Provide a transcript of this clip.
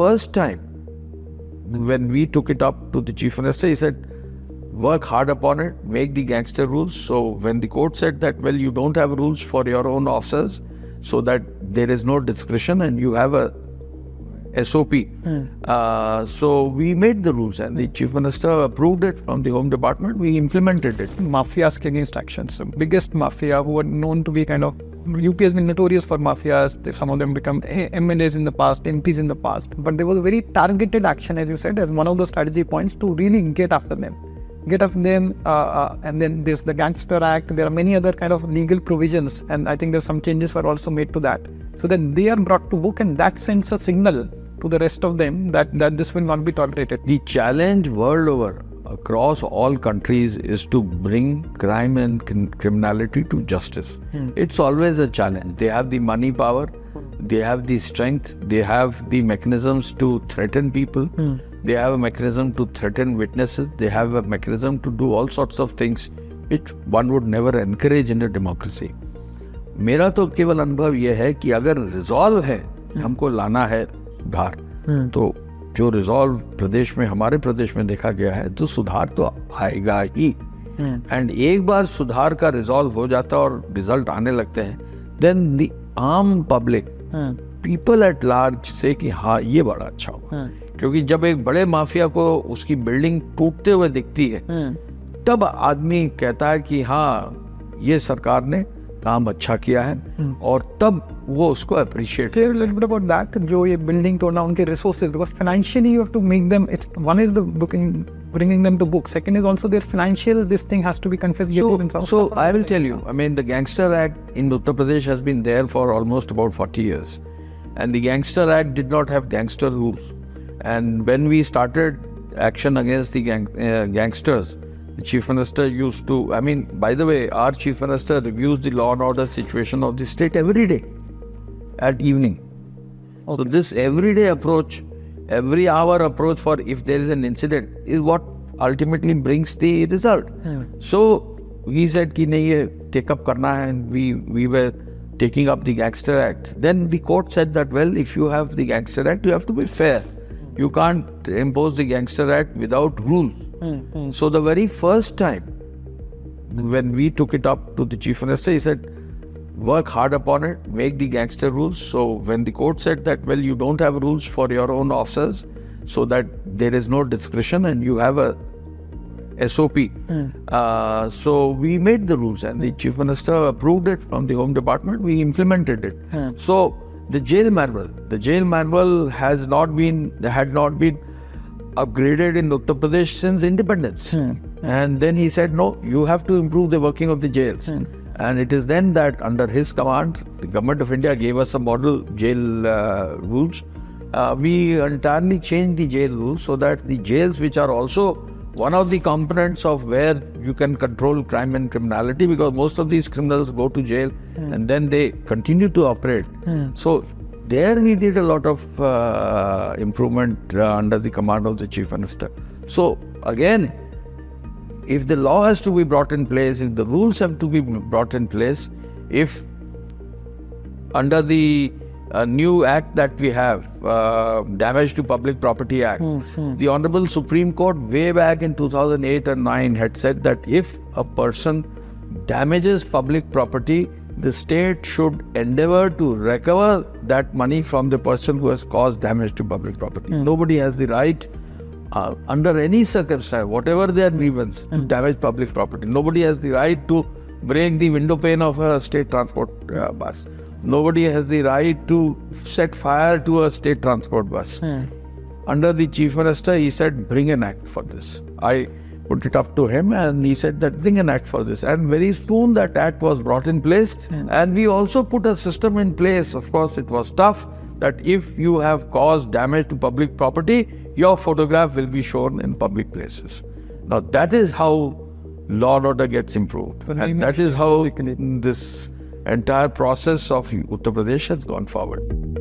first time when we took it up to the Chief Minister, he said, work hard upon it, make the gangster rules. So when the court said that, well, you don't have rules for your own officers, so that there is no discretion and you have a SOP. So we made the rules and the Chief Minister approved it from the Home Department. We implemented it. Mafias against actions. So biggest mafia who were known to be kind of, UP has been notorious for mafias. Some of them become MLAs in the past, MPs in the past. But there was a very targeted action, as you said, as one of the strategy points to really get after them. And then there's the Gangster Act. There are many other kind of legal provisions, and I think there's some changes were also made to that. So that they are brought to book, and that sends a signal to the rest of them that this will not be tolerated. The challenge world over, across all countries, is to bring crime and criminality to justice. It's always a challenge. They have the money power, they have the strength, they have the mechanisms to threaten people, they have a mechanism to threaten witnesses, they have a mechanism to do all sorts of things which one would never encourage in a democracy. मेरा तो केवल अनुभव यह है कि अगर resolve है, हमको लाना है सुधार, तो जो रिजॉल्व प्रदेश में, हमारे प्रदेश में देखा गया है, तो सुधार तो आएगा ही. एंड एक बार सुधार का रिजॉल्व हो जाता और रिजल्ट आने लगते हैं, देन द आम पब्लिक, पीपल एट लार्ज से कि हाँ ये बड़ा अच्छा हुआ. क्योंकि जब एक बड़े माफिया को उसकी बिल्डिंग टूटते हुए दिखती है, तब आदमी कहता है कि हाँ ये सरकार ने काम अच्छा किया है, और तब वो उसको appreciate. Share a little bit about that. जो ये बिल्डिंग तोड़ना, उनके resources, because financially you have to make them. It's one is the booking, bringing them to book. Second is also their financial. This thing has to be confiscated. So I will tell you. I mean, the Gangster Act in Uttar Pradesh has been there for almost about 40 years, and the Gangster Act did not have gangster rules. And when we started action against the gangsters, the Chief Minister used to, I mean, by the way, our Chief Minister reviews the law and order situation of the state every day at evening. So this everyday approach, every hour approach for if there is an incident is what ultimately brings the result. So we said कि नहीं ये take up करना है, and we were taking up the Gangster Act. Then the court said that, well, if you have the Gangster Act, you have to be fair. You can't impose the Gangster Act without rules. So the very first time when we took it up to the Chief Minister, he said, work hard upon it, make the gangster rules. So when the court said that, well, you don't have rules for your own officers, so that there is no discretion and you have a SOP. So we made the rules and the Chief Minister approved it from the Home Department. We implemented it. So the jail manual had not been upgraded in Uttar Pradesh since independence. And then he said, no, you have to improve the working of the jails. And it is then that under his command, the Government of India gave us a model jail rules. We entirely changed the jail rules so that the jails, which are also one of the components of where you can control crime and criminality, because most of these criminals go to jail and then they continue to operate. So there we did a lot of improvement under the command of the Chief Minister. So again, if the law has to be brought in place, if the rules have to be brought in place, if under the new act that we have, Damage to Public Property Act, the Honorable Supreme Court way back in 2008 and 9 had said that if a person damages public property, the state should endeavor to recover that money from the person who has caused damage to public property. Nobody has the right, under any circumstance, whatever their grievance, to damage public property. Nobody has the right to break the window pane of a state transport bus. Nobody has the right to set fire to a state transport bus. Under the Chief Minister, he said, bring an act for this. I put it up to him and he said that bring an act for this. And very soon that act was brought in place. And we also put a system in place. Of course, it was tough that if you have caused damage to public property, your photograph will be shown in public places. Now that is how law and order gets improved. And that is how this entire process of Uttar Pradesh has gone forward.